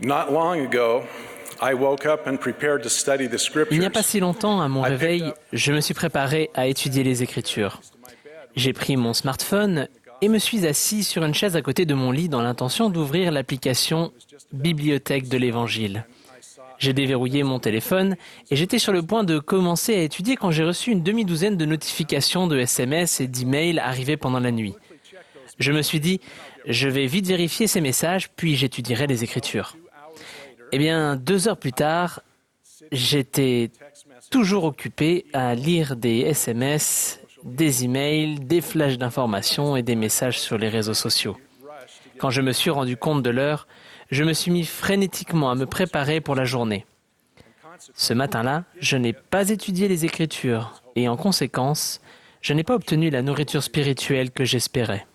Not long ago, I woke up and prepared to study the Il n'y a pas scriptures. si longtemps, à mon réveil, je me suis préparé à étudier les Écritures. J'ai pris mon smartphone et me suis assis sur une chaise à côté de mon lit dans l'intention d'ouvrir l'application Bibliothèque de l'Évangile. J'ai déverrouillé mon téléphone et j'étais sur le point de commencer à étudier quand j'ai reçu une demi-douzaine de notifications de SMS et d'emails arrivés pendant la nuit. Je me suis dit, je vais vite vérifier ces messages, puis j'étudierai les Écritures. Eh bien, 2 heures plus tard, j'étais toujours occupé à lire des SMS, des emails, des flashs d'informations et des messages sur les réseaux sociaux. Quand je me suis rendu compte de l'heure, je me suis mis frénétiquement à me préparer pour la journée. Ce matin-là, je n'ai pas étudié les Écritures et en conséquence, je n'ai pas obtenu la nourriture spirituelle que j'espérais.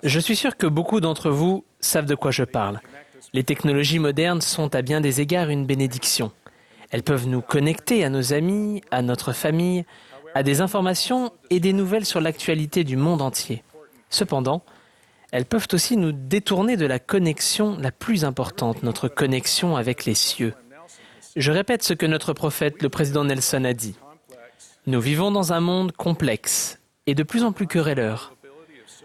Je suis sûr que beaucoup d'entre vous savent de quoi je parle. Les technologies modernes sont à bien des égards une bénédiction. Elles peuvent nous connecter à nos amis, à notre famille, à des informations et des nouvelles sur l'actualité du monde entier. Cependant, elles peuvent aussi nous détourner de la connexion la plus importante, notre connexion avec les cieux. Je répète ce que notre prophète, le président Nelson, a dit. Nous vivons dans un monde complexe et de plus en plus querelleur.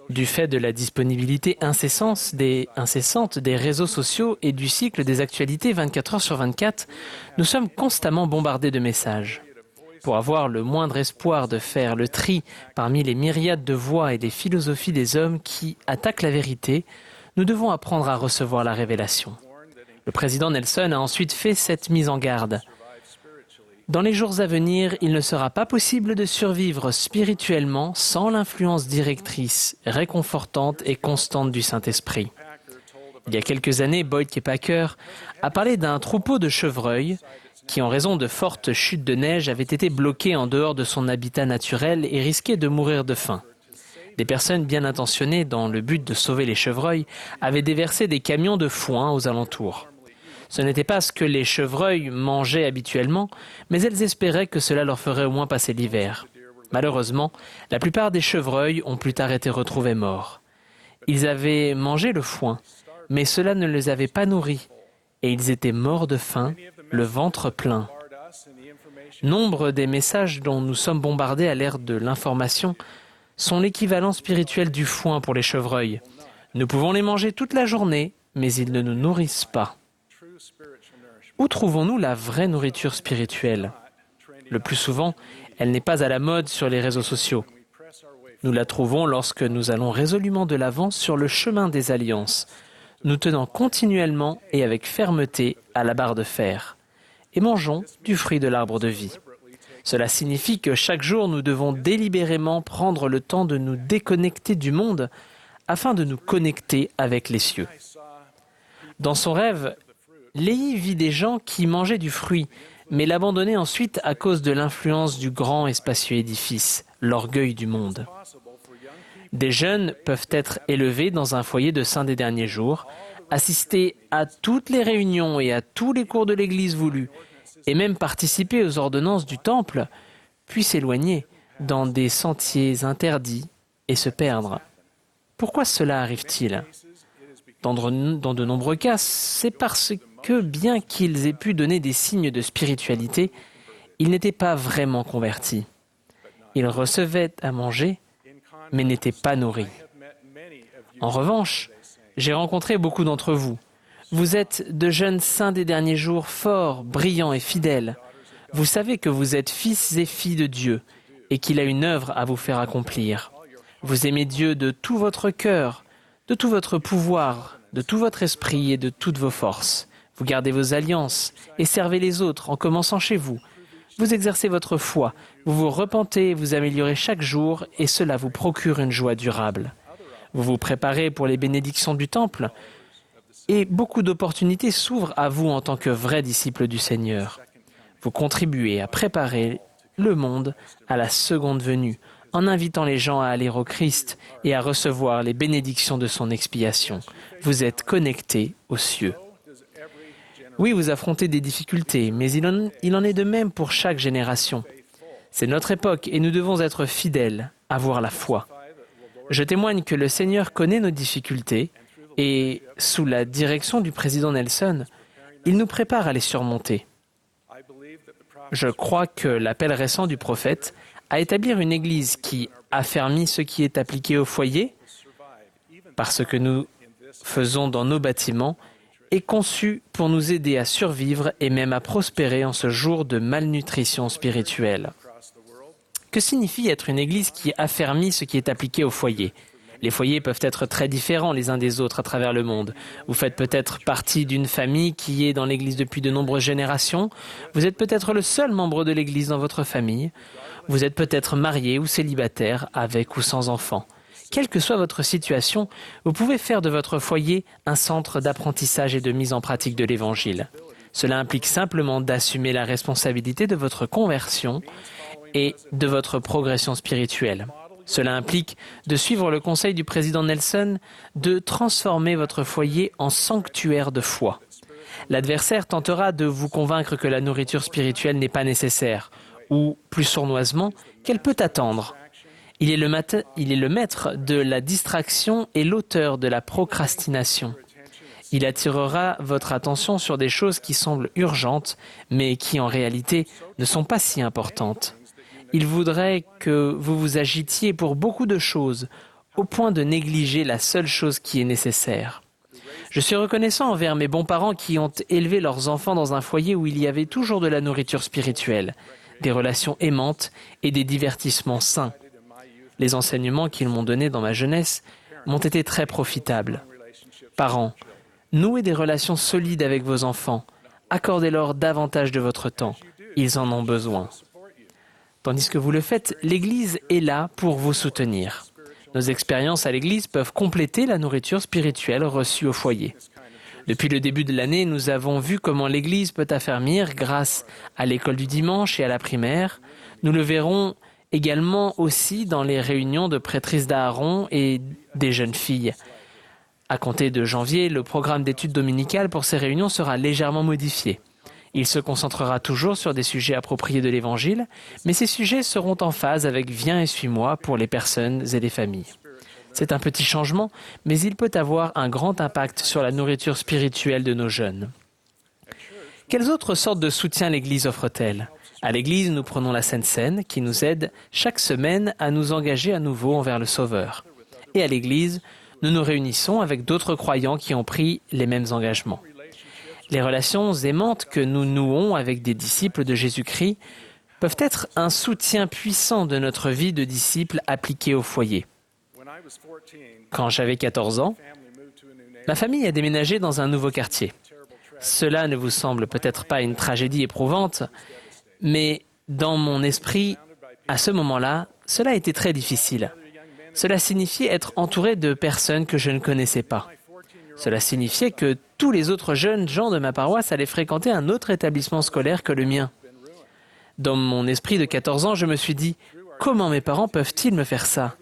Du fait de la disponibilité incessante des réseaux sociaux et du cycle des actualités 24 heures sur 24, nous sommes constamment bombardés de messages. Pour avoir le moindre espoir de faire le tri parmi les myriades de voix et des philosophies des hommes qui attaquent la vérité, nous devons apprendre à recevoir la révélation. Le président Nelson a ensuite fait cette mise en garde. Dans les jours à venir, il ne sera pas possible de survivre spirituellement sans l'influence directrice, réconfortante et constante du Saint-Esprit. Il y a quelques années, Boyd K. Packer a parlé d'un troupeau de chevreuils qui, en raison de fortes chutes de neige, avait été bloqué en dehors de son habitat naturel et risquait de mourir de faim. Des personnes bien intentionnées, dans le but de sauver les chevreuils, avaient déversé des camions de foin aux alentours. Ce n'était pas ce que les chevreuils mangeaient habituellement, mais elles espéraient que cela leur ferait au moins passer l'hiver. Malheureusement, la plupart des chevreuils ont plus tard été retrouvés morts. Ils avaient mangé le foin, mais cela ne les avait pas nourris, et ils étaient morts de faim, le ventre plein. Nombre des messages dont nous sommes bombardés à l'ère de l'information sont l'équivalent spirituel du foin pour les chevreuils. Nous pouvons les manger toute la journée, mais ils ne nous nourrissent pas. Où trouvons-nous la vraie nourriture spirituelle? Le plus souvent, elle n'est pas à la mode sur les réseaux sociaux. Nous la trouvons lorsque nous allons résolument de l'avant sur le chemin des alliances, nous tenant continuellement et avec fermeté à la barre de fer, et mangeons du fruit de l'arbre de vie. Cela signifie que chaque jour, nous devons délibérément prendre le temps de nous déconnecter du monde afin de nous connecter avec les cieux. Dans son rêve, Léhi vit des gens qui mangeaient du fruit, mais l'abandonnaient ensuite à cause de l'influence du grand et spacieux édifice, l'orgueil du monde. Des jeunes peuvent être élevés dans un foyer de saints des derniers jours, assister à toutes les réunions et à tous les cours de l'Église voulus, et même participer aux ordonnances du temple, puis s'éloigner dans des sentiers interdits et se perdre. Pourquoi cela arrive-t-il ? Dans de nombreux cas, c'est parce que, bien qu'ils aient pu donner des signes de spiritualité, ils n'étaient pas vraiment convertis. Ils recevaient à manger, mais n'étaient pas nourris. En revanche, j'ai rencontré beaucoup d'entre vous. Vous êtes de jeunes saints des derniers jours, forts, brillants et fidèles. Vous savez que vous êtes fils et filles de Dieu et qu'il a une œuvre à vous faire accomplir. Vous aimez Dieu de tout votre cœur, de tout votre pouvoir, de tout votre esprit et de toutes vos forces. Vous gardez vos alliances et servez les autres en commençant chez vous. Vous exercez votre foi, vous vous repentez, vous améliorez chaque jour et cela vous procure une joie durable. Vous vous préparez pour les bénédictions du temple et beaucoup d'opportunités s'ouvrent à vous en tant que vrais disciples du Seigneur. Vous contribuez à préparer le monde à la seconde venue en invitant les gens à aller au Christ et à recevoir les bénédictions de son expiation. Vous êtes connectés aux cieux. Oui, vous affrontez des difficultés, mais il en est de même pour chaque génération. C'est notre époque et nous devons être fidèles, avoir la foi. Je témoigne que le Seigneur connaît nos difficultés Et sous la direction du président Nelson, il nous prépare à les surmonter. Je crois que l'appel récent du prophète à établir une Église qui affermit ce qui est appliqué au foyer, parce que nous faisons dans nos bâtiments, est conçu pour nous aider à survivre et même à prospérer en ce jour de malnutrition spirituelle. Que signifie être une Église qui affermit ce qui est appliqué au foyer ? Les foyers peuvent être très différents les uns des autres à travers le monde. Vous faites peut-être partie d'une famille qui est dans l'Église depuis de nombreuses générations. Vous êtes peut-être le seul membre de l'Église dans votre famille. Vous êtes peut-être marié ou célibataire, avec ou sans enfant. Quelle que soit votre situation, vous pouvez faire de votre foyer un centre d'apprentissage et de mise en pratique de l'Évangile. Cela implique simplement d'assumer la responsabilité de votre conversion et de votre progression spirituelle. Cela implique de suivre le conseil du président Nelson de transformer votre foyer en sanctuaire de foi. L'adversaire tentera de vous convaincre que la nourriture spirituelle n'est pas nécessaire, ou, plus sournoisement, qu'elle peut attendre. Il est le maître de la distraction et l'auteur de la procrastination. Il attirera votre attention sur des choses qui semblent urgentes, mais qui en réalité ne sont pas si importantes. Il voudrait que vous vous agitiez pour beaucoup de choses, au point de négliger la seule chose qui est nécessaire. Je suis reconnaissant envers mes bons parents qui ont élevé leurs enfants dans un foyer où il y avait toujours de la nourriture spirituelle, des relations aimantes et des divertissements sains. Les enseignements qu'ils m'ont donnés dans ma jeunesse m'ont été très profitables. Parents, nouez des relations solides avec vos enfants. Accordez-leur davantage de votre temps. Ils en ont besoin. Tandis que vous le faites, l'Église est là pour vous soutenir. Nos expériences à l'Église peuvent compléter la nourriture spirituelle reçue au foyer. Depuis le début de l'année, nous avons vu comment l'Église peut affermir grâce à l'école du dimanche et à la primaire. Nous le verrons également aussi dans les réunions de prêtrises d'Aaron et des jeunes filles. À compter de janvier, le programme d'études dominicales pour ces réunions sera légèrement modifié. Il se concentrera toujours sur des sujets appropriés de l'Évangile, mais ces sujets seront en phase avec « Viens et suis-moi » pour les personnes et les familles. C'est un petit changement, mais il peut avoir un grand impact sur la nourriture spirituelle de nos jeunes. Quelles autres sortes de soutien l'Église offre-t-elle ? À l'Église, nous prenons la Sainte Seine, qui nous aide chaque semaine à nous engager à nouveau envers le Sauveur. Et à l'Église, nous nous réunissons avec d'autres croyants qui ont pris les mêmes engagements. Les relations aimantes que nous nouons avec des disciples de Jésus-Christ peuvent être un soutien puissant de notre vie de disciples appliquée au foyer. Quand j'avais 14 ans, ma famille a déménagé dans un nouveau quartier. Cela ne vous semble peut-être pas une tragédie éprouvante, mais dans mon esprit, à ce moment-là, cela a été très difficile. Cela signifiait être entouré de personnes que je ne connaissais pas. Cela signifiait que tous les autres jeunes gens de ma paroisse allaient fréquenter un autre établissement scolaire que le mien. Dans mon esprit de 14 ans, je me suis dit « Comment mes parents peuvent-ils me faire ça ?»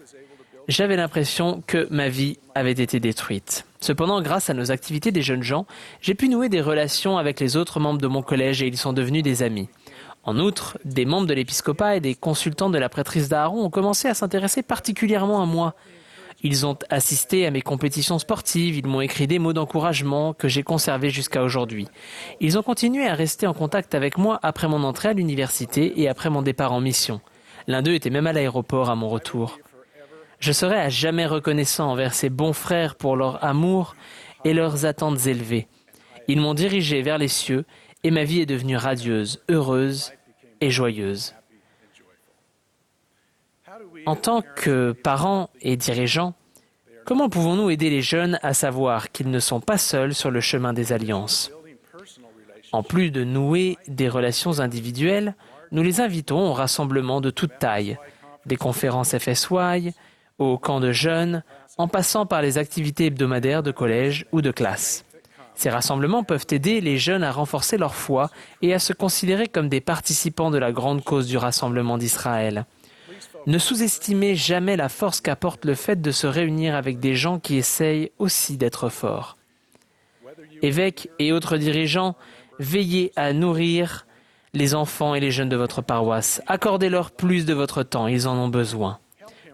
J'avais l'impression que ma vie avait été détruite. Cependant, grâce à nos activités des jeunes gens, j'ai pu nouer des relations avec les autres membres de mon collège et ils sont devenus des amis. En outre, des membres de l'épiscopat et des consultants de la prêtrise d'Aaron ont commencé à s'intéresser particulièrement à moi. Ils ont assisté à mes compétitions sportives, ils m'ont écrit des mots d'encouragement que j'ai conservés jusqu'à aujourd'hui. Ils ont continué à rester en contact avec moi après mon entrée à l'université et après mon départ en mission. L'un d'eux était même à l'aéroport à mon retour. Je serai à jamais reconnaissant envers ces bons frères pour leur amour et leurs attentes élevées. Ils m'ont dirigé vers les cieux et ma vie est devenue radieuse, heureuse et joyeuse. En tant que parents et dirigeants, comment pouvons-nous aider les jeunes à savoir qu'ils ne sont pas seuls sur le chemin des alliances? En plus de nouer des relations individuelles, nous les invitons aux rassemblements de toute taille, des conférences FSY, aux camps de jeunes, en passant par les activités hebdomadaires de collège ou de classe. Ces rassemblements peuvent aider les jeunes à renforcer leur foi et à se considérer comme des participants de la grande cause du rassemblement d'Israël. Ne sous-estimez jamais la force qu'apporte le fait de se réunir avec des gens qui essayent aussi d'être forts. Évêques et autres dirigeants, veillez à nourrir les enfants et les jeunes de votre paroisse. Accordez-leur plus de votre temps, ils en ont besoin.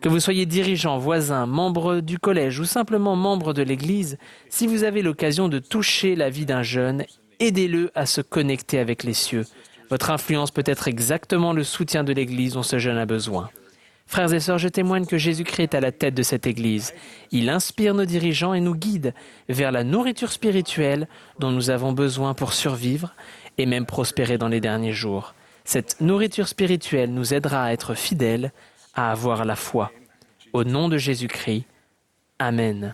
Que vous soyez dirigeant, voisin, membre du collège ou simplement membre de l'Église, si vous avez l'occasion de toucher la vie d'un jeune, aidez-le à se connecter avec les cieux. Votre influence peut être exactement le soutien de l'Église dont ce jeune a besoin. Frères et sœurs, je témoigne que Jésus-Christ est à la tête de cette Église. Il inspire nos dirigeants et nous guide vers la nourriture spirituelle dont nous avons besoin pour survivre et même prospérer dans les derniers jours. Cette nourriture spirituelle nous aidera à être fidèles, à avoir la foi. Au nom de Jésus-Christ, Amen.